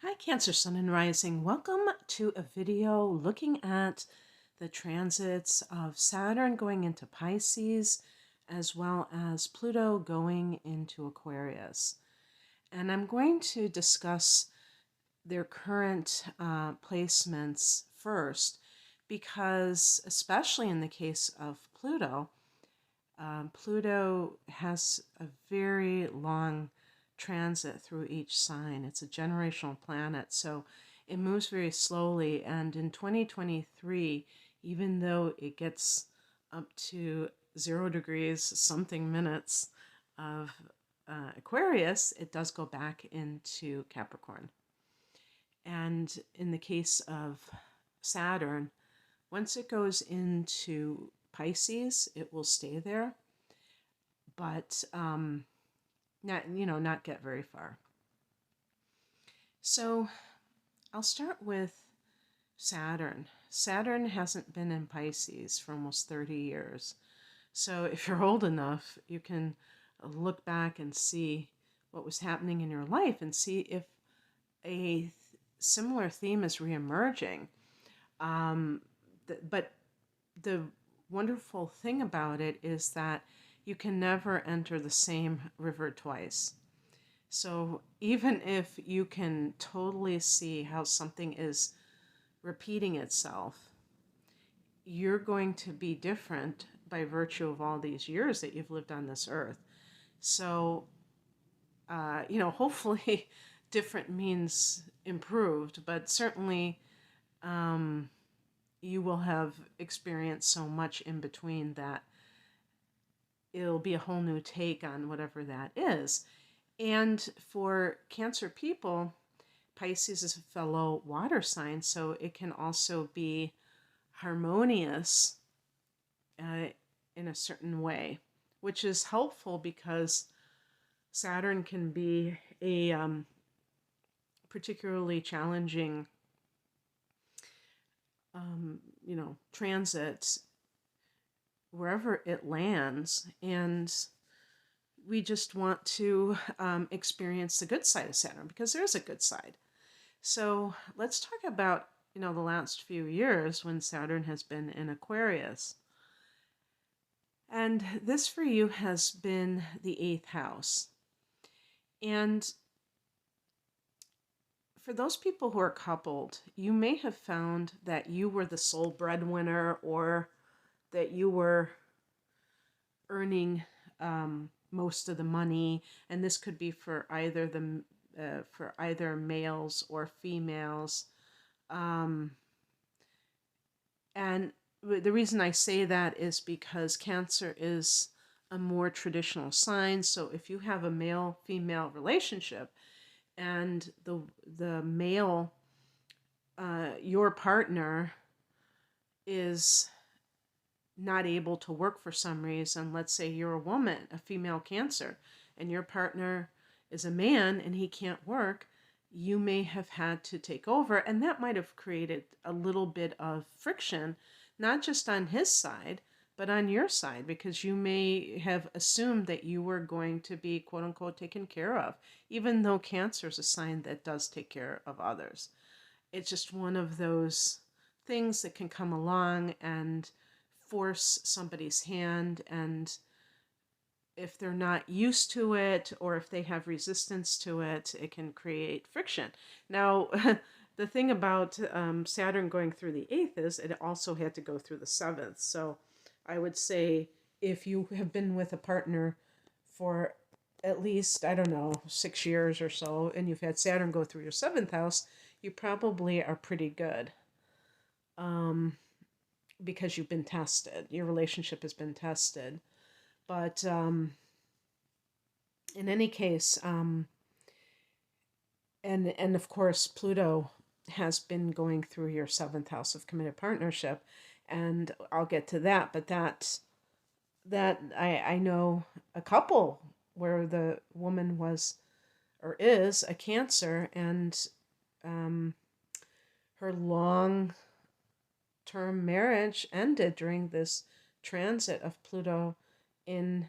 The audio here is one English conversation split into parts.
Hi, Cancer Sun and Rising. Welcome to a video looking at the transits of Saturn going into Pisces as well as Pluto going into Aquarius. And I'm going to discuss their current placements first because, especially in the case of Pluto, Pluto has a very long transit through each sign. It's a generational planet, so it moves very slowly. And in 2023, even though it gets up to 0 degrees something minutes of Aquarius, it does go back into Capricorn. And in the case of Saturn, once it goes into Pisces, it will stay there, but not get very far. So I'll start with Saturn. Saturn hasn't been in Pisces for almost 30 years. So if you're old enough, you can look back and see what was happening in your life and see if a similar theme is reemerging. But the wonderful thing about it is that you can never enter the same river twice. So even if you can totally see how something is repeating itself, you're going to be different by virtue of all these years that you've lived on this earth. So, hopefully different means improved, but certainly you will have experienced so much in between that it'll be a whole new take on whatever that is. And for Cancer people, Pisces is a fellow water sign, so it can also be harmonious in a certain way, which is helpful because Saturn can be a particularly challenging, transit wherever it lands. And we just want to experience the good side of Saturn because there is a good side. So let's talk about, the last few years when Saturn has been in Aquarius. And this for you has been the eighth house. And for those people who are coupled, you may have found that you were the sole breadwinner or that you were earning most of the money, and this could be for either males or females. And the reason I say that is because Cancer is a more traditional sign. So if you have a male-female relationship and the male, your partner, is not able to work for some reason, let's say you're a woman, a female Cancer, and your partner is a man and he can't work, you may have had to take over, and that might have created a little bit of friction, not just on his side, but on your side, because you may have assumed that you were going to be quote unquote taken care of, even though Cancer is a sign that does take care of others. It's just one of those things that can come along and force somebody's hand, and if they're not used to it or if they have resistance to it, it can create friction. Now, the thing about Saturn going through the eighth is it also had to go through the seventh. So I would say if you have been with a partner for at least, I don't know, 6 years or so, and you've had Saturn go through your seventh house, you probably are pretty good. Because you've been tested. Your relationship has been tested. But in any case, and of course, Pluto has been going through your seventh house of committed partnership, and I'll get to that. But I know a couple where the woman was or is a Cancer, and her long term marriage ended during this transit of Pluto in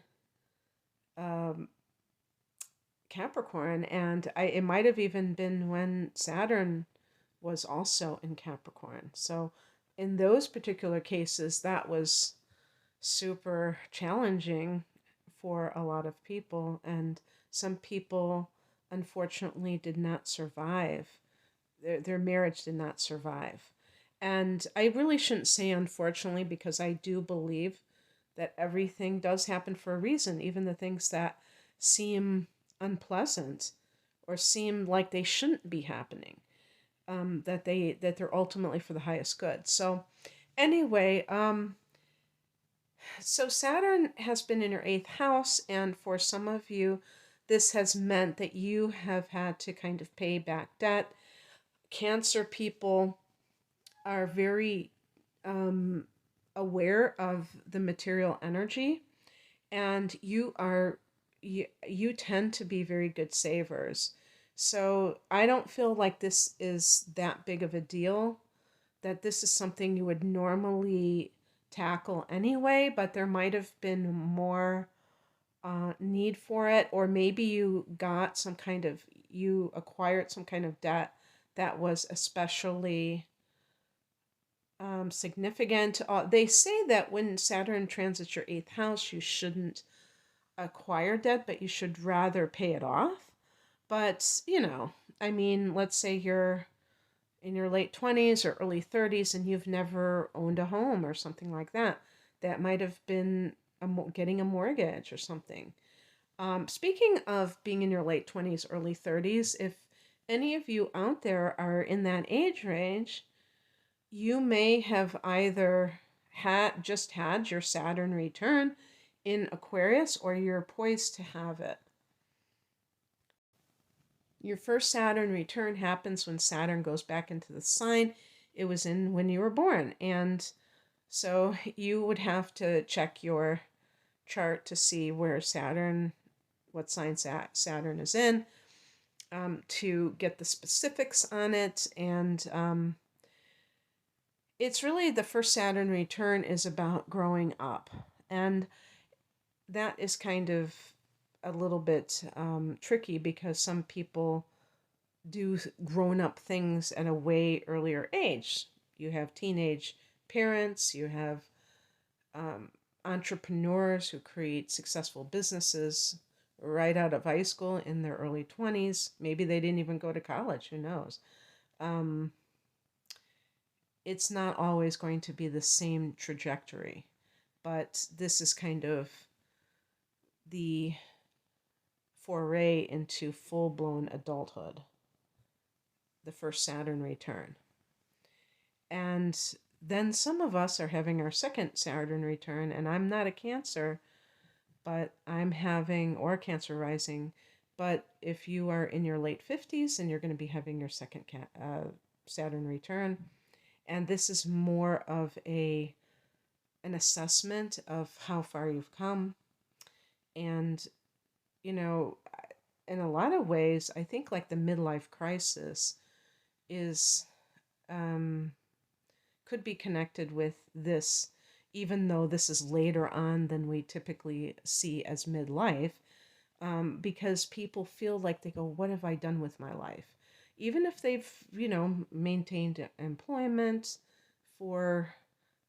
Capricorn, and it might have even been when Saturn was also in Capricorn. So in those particular cases, that was super challenging for a lot of people, and some people unfortunately did not survive. Their marriage did not survive. And I really shouldn't say unfortunately, because I do believe that everything does happen for a reason, even the things that seem unpleasant or seem like they shouldn't be happening, that they're ultimately for the highest good. So anyway, so Saturn has been in your eighth house, and for some of you, this has meant that you have had to kind of pay back debt. Cancer people are very aware of the material energy, and you tend to be very good savers. So I don't feel like this is that big of a deal, that this is something you would normally tackle anyway, but there might have been more need for it, or maybe you acquired some kind of debt that was especially significant. They say that when Saturn transits your eighth house, you shouldn't acquire debt, but you should rather pay it off. But, I mean, let's say you're in your late 20s or early 30s and you've never owned a home or something like that. That might have been getting a mortgage or something. Speaking of being in your late 20s, early 30s, if any of you out there are in that age range, you may have either just had your Saturn return in Aquarius, or you're poised to have it. Your first Saturn return happens when Saturn goes back into the sign it was in when you were born. And so you would have to check your chart to see where Saturn, what sign Saturn is in, to get the specifics on it. And it's really, the first Saturn return is about growing up. And that is kind of a little bit tricky, because some people do grown up things at a way earlier age. You have teenage parents, you have entrepreneurs who create successful businesses right out of high school in their early 20s. Maybe they didn't even go to college, who knows? It's not always going to be the same trajectory, but this is kind of the foray into full-blown adulthood, the first Saturn return. And then some of us are having our second Saturn return, and I'm not a Cancer, but I'm having, or Cancer rising, but if you are in your late 50s, and you're going to be having your second Saturn return, and this is more of an assessment of how far you've come. And, in a lot of ways, I think like the midlife crisis is could be connected with this, even though this is later on than we typically see as midlife, because people feel like they go, what have I done with my life? Even if they've, maintained employment for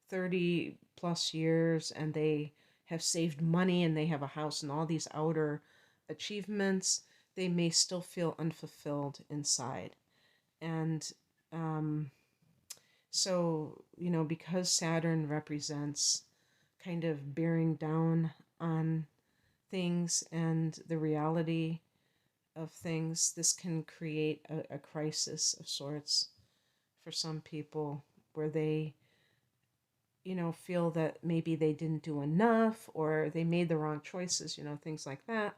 30 plus years, and they have saved money, and they have a house, and all these outer achievements, they may still feel unfulfilled inside. And so, because Saturn represents kind of bearing down on things and the reality of things, this can create a crisis of sorts for some people, where they, feel that maybe they didn't do enough, or they made the wrong choices, things like that.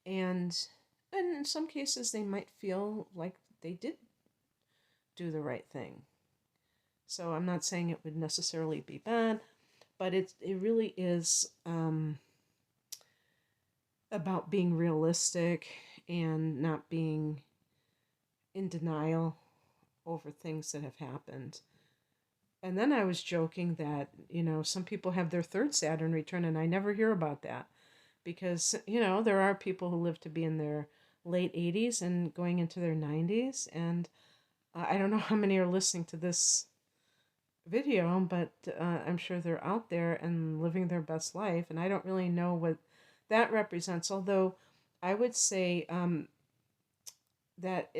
And in some cases, they might feel like they did do the right thing. So I'm not saying it would necessarily be bad, but it really is about being realistic and not being in denial over things that have happened. And then I was joking that, some people have their third Saturn return, and I never hear about that. because, there are people who live to be in their late 80s and going into their 90s. And I don't know how many are listening to this video, but I'm sure they're out there and living their best life. And I don't really know what that represents, although I would say that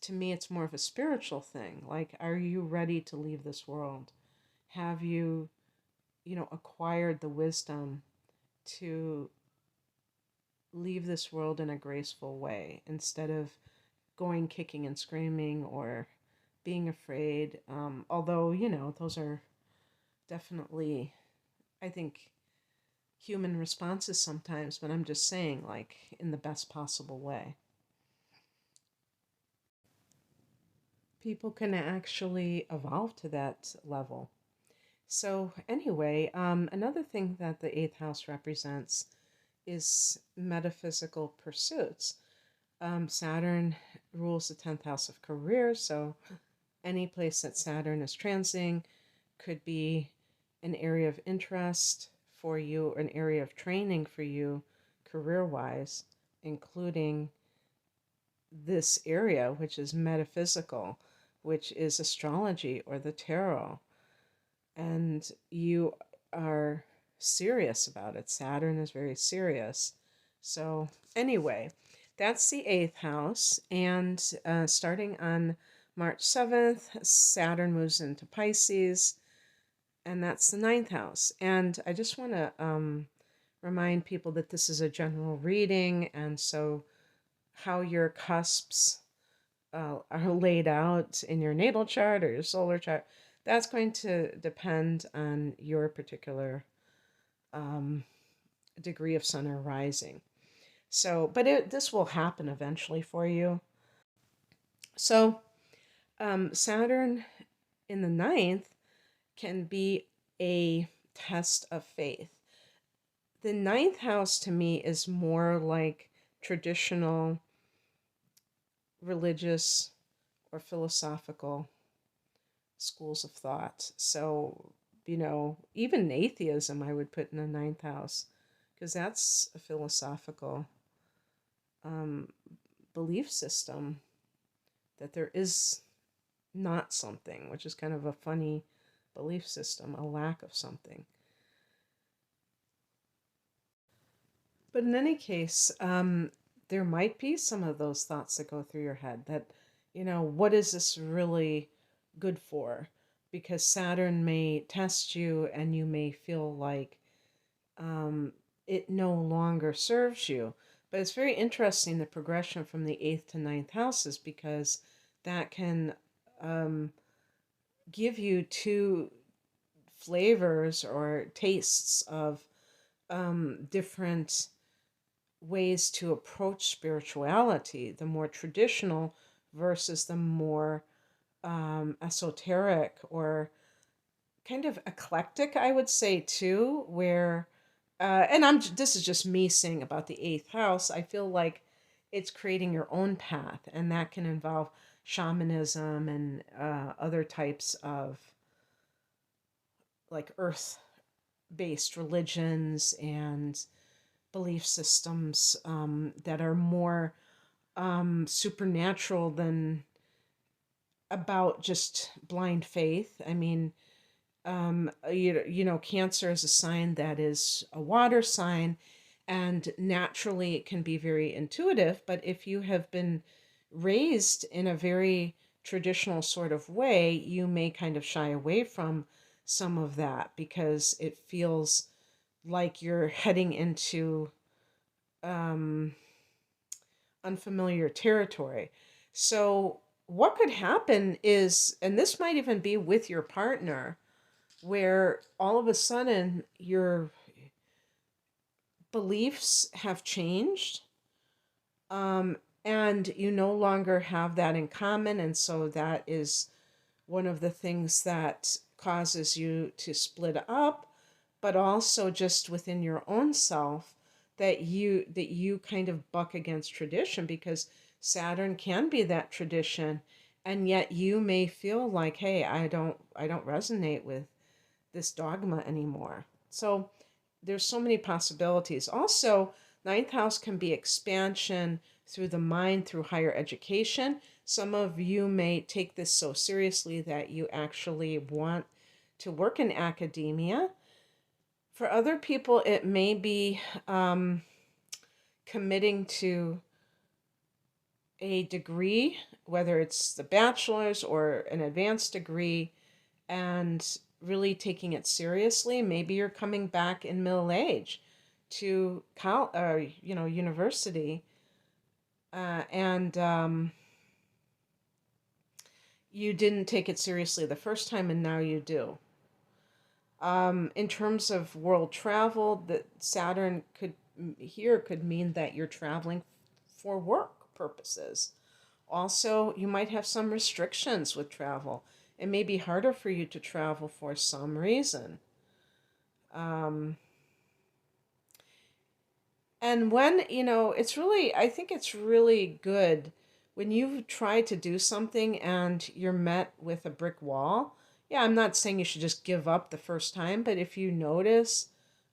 to me, it's more of a spiritual thing. Like, are you ready to leave this world? Have you, acquired the wisdom to leave this world in a graceful way instead of going kicking and screaming or being afraid? Although, those are definitely, I think, human responses sometimes, but I'm just saying, like, in the best possible way. People can actually evolve to that level. So, anyway, another thing that the eighth house represents is metaphysical pursuits. Saturn rules the 10th house of career, so any place that Saturn is transiting could be an area of interest for you, an area of training for you career wise, including this area, which is metaphysical, which is astrology or the tarot. And you are serious about it. Saturn is very serious. So, anyway, that's the eighth house. And starting on March 7th, Saturn moves into Pisces, and that's the ninth house. And I just want to remind people that this is a general reading, and so how your cusps are laid out in your natal chart or your solar chart, that's going to depend on your particular degree of sun or rising. So, but this will happen eventually for you. So, Saturn in the ninth can be a test of faith. The ninth house to me is more like traditional religious or philosophical schools of thought. So, even atheism I would put in the ninth house, because that's a philosophical um, belief system that there is not something, which is kind of a funny belief system, a lack of something. But in any case, there might be some of those thoughts that go through your head that, what is this really good for? Because Saturn may test you and you may feel like it no longer serves you. But it's very interesting, the progression from the eighth to ninth houses, because that can give you two flavors or tastes of different ways to approach spirituality, the more traditional versus the more esoteric or kind of eclectic, I would say, too, where and this is just me saying about the eighth house. I feel like it's creating your own path, and that can involve shamanism and other types of like earth based religions and belief systems that are more supernatural than about just blind faith. I mean, Cancer is a sign that is a water sign, and naturally it can be very intuitive. But if you have been raised in a very traditional sort of way, you may kind of shy away from some of that because it feels like you're heading into unfamiliar territory. So, what could happen is, and this might even be with your partner, where all of a sudden your beliefs have changed, and you no longer have that in common. And so that is one of the things that causes you to split up, but also just within your own self that you kind of buck against tradition, because Saturn can be that tradition, and yet you may feel like, hey, I don't resonate with this dogma anymore. So there's so many possibilities. Also, Ninth house can be expansion through the mind, through higher education. Some of you may take this so seriously that you actually want to work in academia. For other people, it may be committing to a degree, whether it's the bachelor's or an advanced degree, and really taking it seriously. Maybe you're coming back in middle age to university, and you didn't take it seriously the first time, and now you do. In terms of world travel, the Saturn could mean that you're traveling for work purposes. Also, you might have some restrictions with travel. It may be harder for you to travel for some reason. And when, I think it's really good when you try to do something and you're met with a brick wall. Yeah, I'm not saying you should just give up the first time, but if you notice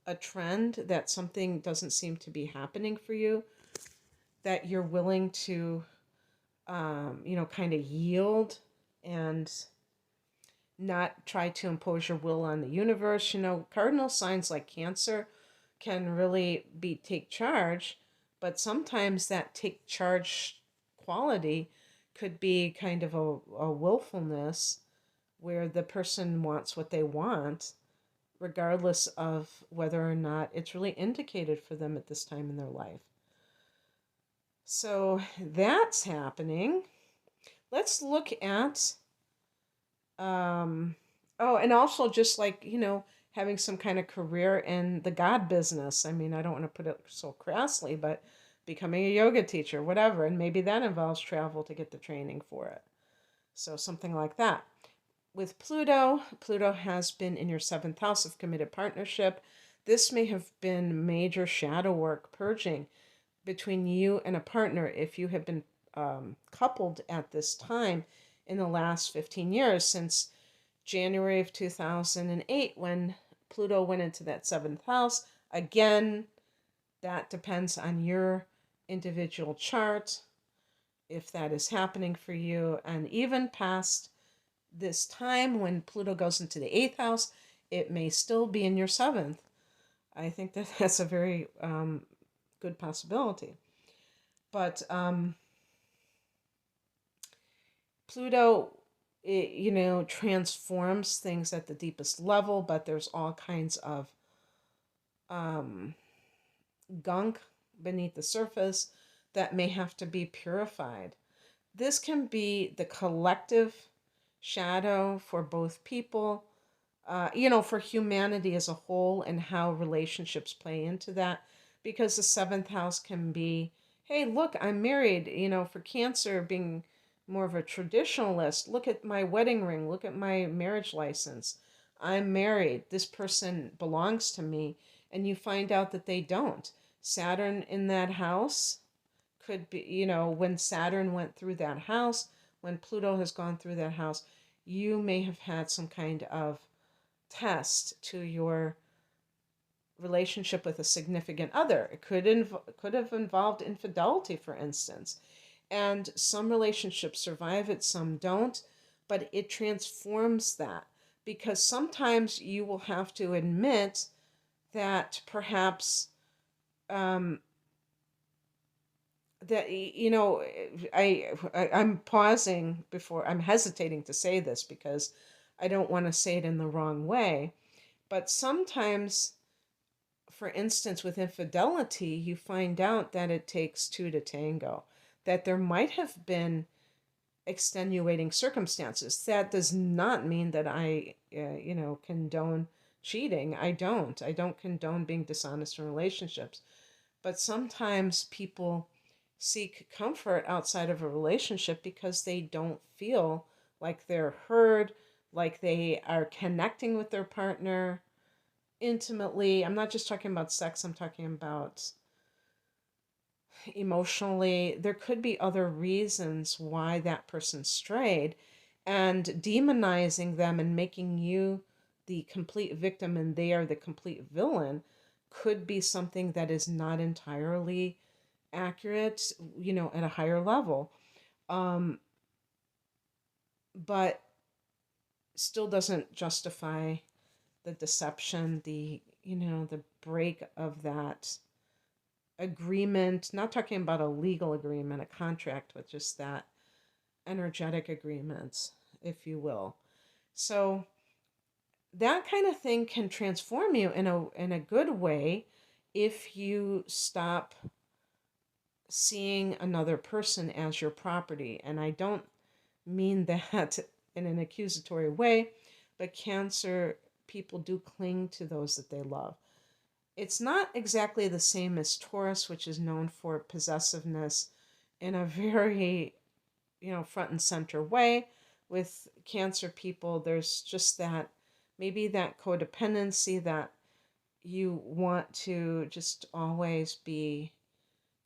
a trend that something doesn't seem to be happening for you, that you're willing to, kind of yield and not try to impose your will on the universe. Cardinal signs like Cancer can really take charge, but sometimes that take charge quality could be kind of a willfulness where the person wants what they want, regardless of whether or not it's really indicated for them at this time in their life. So that's happening. Let's look at, and also just like, having some kind of career in the God business. I mean, I don't want to put it so crassly, but becoming a yoga teacher, whatever. And maybe that involves travel to get the training for it. So something like that. With Pluto, Pluto has been in your seventh house of committed partnership. This may have been major shadow work purging between you and a partner if you have been coupled at this time in the last 15 years, since January of 2008 when Pluto went into that seventh house. Again, that depends on your individual chart, if that is happening for you. And even past this time when Pluto goes into the eighth house, it may still be in your seventh. I think that that's a very good possibility. But Pluto, transforms things at the deepest level, but there's all kinds of gunk beneath the surface that may have to be purified. This can be the collective shadow for both people, for humanity as a whole, and how relationships play into that. Because the seventh house can be, hey, look, I'm married. For Cancer, being more of a traditionalist, look at my wedding ring, look at my marriage license. I'm married. This person belongs to me. And you find out that they don't. Saturn in that house could be, when Saturn went through that house, when Pluto has gone through that house, you may have had some kind of test to your relationship with a significant other. It could have involved infidelity, for instance. And some relationships survive it, some don't, but it transforms that, because sometimes you will have to admit that perhaps I'm pausing before, I'm hesitating to say this because I don't want to say it in the wrong way, but sometimes, for instance, with infidelity, you find out that it takes two to tango, that there might have been extenuating circumstances. That does not mean that I, condone cheating. I don't condone being dishonest in relationships. But sometimes people seek comfort outside of a relationship because they don't feel like they're heard, like they are connecting with their partner intimately. I'm not just talking about sex, I'm talking about emotionally. There could be other reasons why that person strayed, and demonizing them and making you the complete victim and they are the complete villain could be something that is not entirely accurate, at a higher level. Um, but still doesn't justify the deception, the break of that agreement. Not talking about a legal agreement, a contract, but just that energetic agreement, if you will. So that kind of thing can transform you in a good way if you stop seeing another person as your property. And I don't mean that in an accusatory way, but Cancer people do cling to those that they love. It's not exactly the same as Taurus, which is known for possessiveness in a very, front and center way. With Cancer people, there's just that, maybe that codependency, that you want to just always be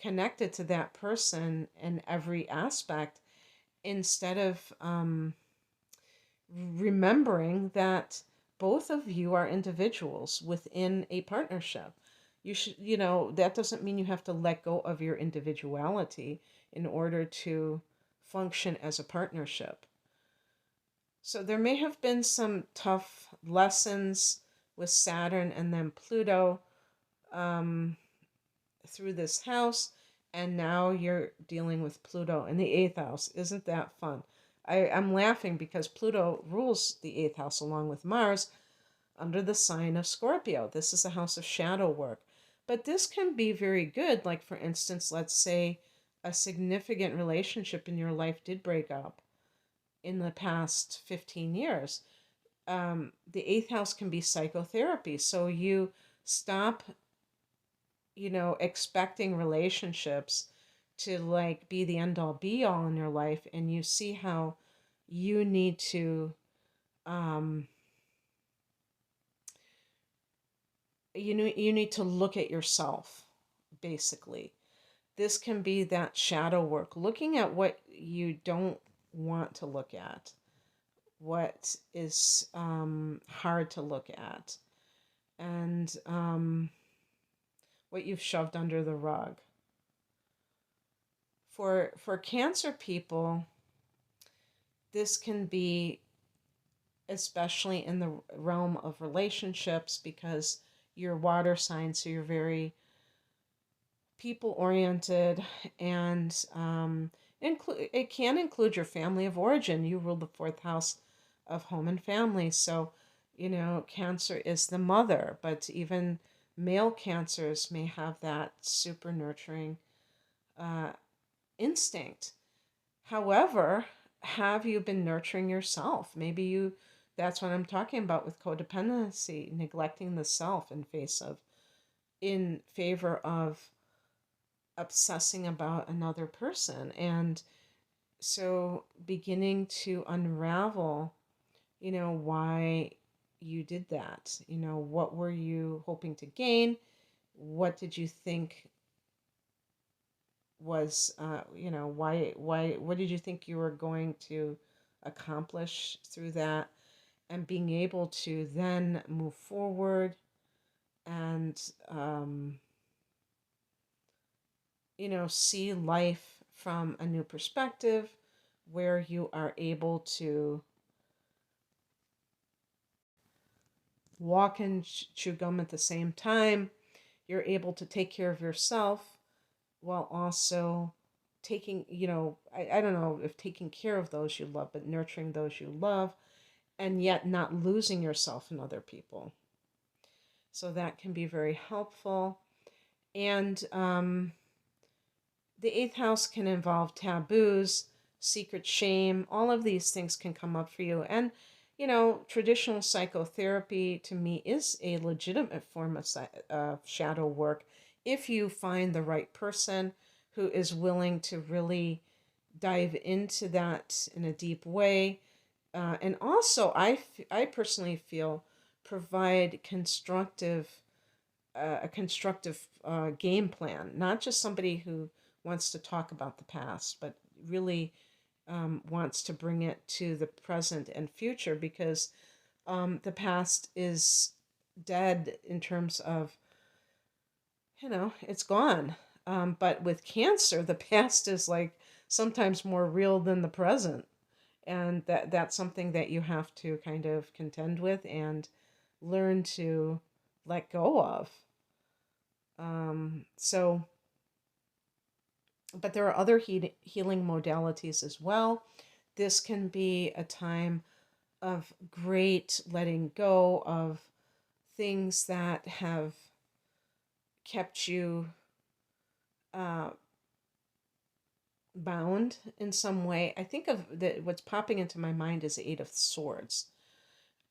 connected to that person in every aspect, instead of remembering that both of you are individuals within a partnership. You should, that doesn't mean you have to let go of your individuality in order to function as a partnership. So there may have been some tough lessons with Saturn and then Pluto, um, through this house, and now you're dealing with Pluto in the eighth house. Isn't that fun? I'm laughing because Pluto rules the eighth house along with Mars under the sign of Scorpio. This is a house of shadow work. But this can be very good. Like, for instance, let's say a significant relationship in your life did break up in the past 15 years. The eighth house can be psychotherapy. So you stop, expecting relationships to like be the end all be all in your life, and you see how you need to um you need to look at yourself, basically. This can be that shadow work, looking at what you don't want to look at, what is hard to look at, and what you've shoved under the rug. For Cancer people, this can be especially in the realm of relationships, because you're water sign, so you're very people oriented, and it can include your family of origin. You rule the fourth house of home and family, so Cancer is the mother, but even male Cancers may have that super nurturing uh, instinct. However, have you been nurturing yourself? Maybe that's what I'm talking about with codependency, neglecting the self in favor of obsessing about another person. And so beginning to unravel, why you did that. What were you hoping to gain? What did you think was, what did you think you were going to accomplish through that? And being able to then move forward and, see life from a new perspective, where you are able to walk and chew gum at the same time. You're able to take care of yourself while also taking, I don't know if taking care of those you love, but nurturing those you love, and yet not losing yourself in other people. So that can be very helpful. And the eighth house can involve taboos, secret shame. All of these things can come up for you. And, traditional psychotherapy to me is a legitimate form of shadow work, if you find the right person who is willing to really dive into that in a deep way. And also, I personally feel provide a constructive game plan, not just somebody who wants to talk about the past, but really wants to bring it to the present and future, because the past is dead in terms of it's gone. But with Cancer, the past is like sometimes more real than the present. And that's something that you have to kind of contend with and learn to let go of. So, but there are other healing modalities as well. This can be a time of great letting go of things that have kept you uh, bound in some way. I think of what's popping into my mind is the Eight of Swords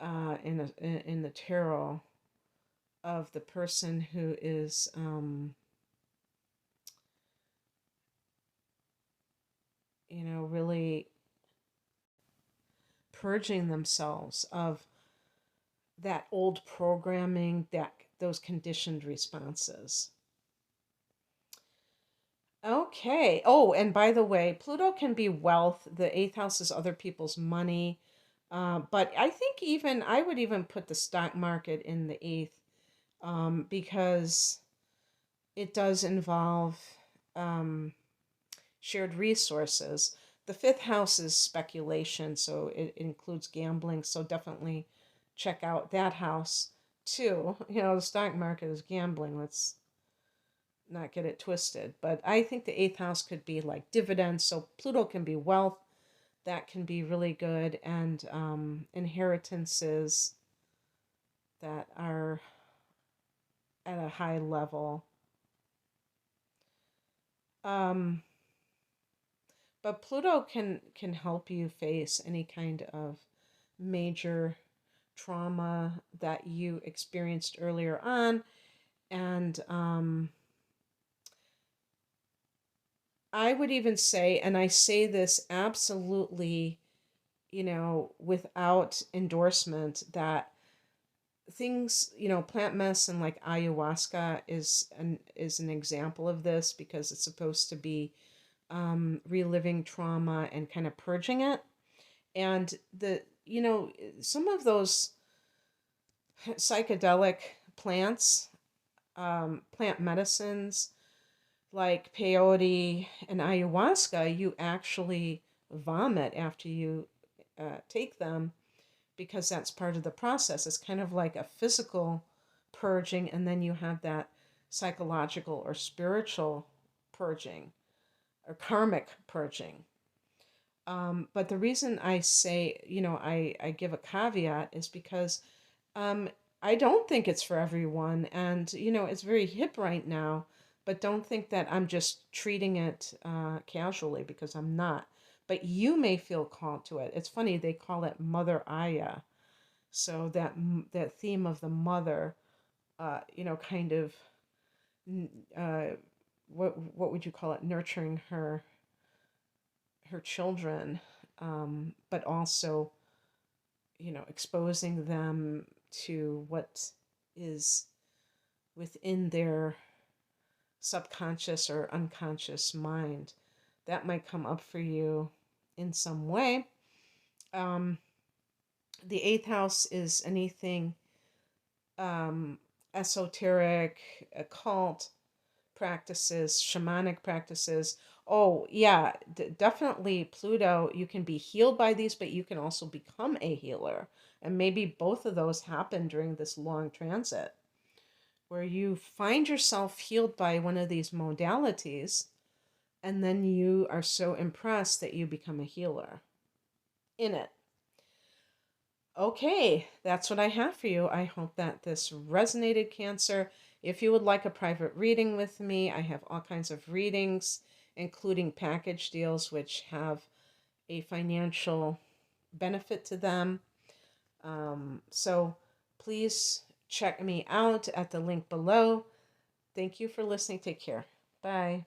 in the tarot of the person who is really purging themselves of that old programming, that those conditioned responses. Okay. Oh, and by the way, Pluto can be wealth. The eighth house is other people's money. But I think I would even put the stock market in the eighth, because it does involve um, shared resources. The fifth house is speculation, so it includes gambling. So definitely check out that house too. The stock market is gambling. Let's not get it twisted. But I think the eighth house could be like dividends. So Pluto can be wealth. That can be really good. And inheritances that are at a high level. Um, but Pluto can help you face any kind of major trauma that you experienced earlier on. And I would even say, and I say this absolutely, without endorsement, that things, plant medicine like ayahuasca is an example of this, because it's supposed to be reliving trauma and kind of purging it. And some of those psychedelic plants, plant medicines like peyote and ayahuasca, you actually vomit after you take them, because that's part of the process. It's kind of like a physical purging, and then you have that psychological or spiritual purging or karmic purging. But the reason I say, I give a caveat is because um, I don't think it's for everyone. And, it's very hip right now, but don't think that I'm just treating it casually, because I'm not. But you may feel called to it. It's funny, they call it Mother Aya. So that theme of the mother, kind of, uh, what would you call it? Nurturing her children, but also, exposing them to what is within their subconscious or unconscious mind. That might come up for you in some way. Um, the eighth house is anything um, esoteric, occult practices, shamanic practices. Oh, yeah, definitely Pluto. You can be healed by these, but you can also become a healer. And maybe both of those happen during this long transit, where you find yourself healed by one of these modalities, and then you are so impressed that you become a healer in it. Okay, that's what I have for you. I hope that this resonated, Cancer. If you would like a private reading with me, I have all kinds of readings, including package deals, which have a financial benefit to them. So please check me out at the link below. Thank you for listening. Take care. Bye.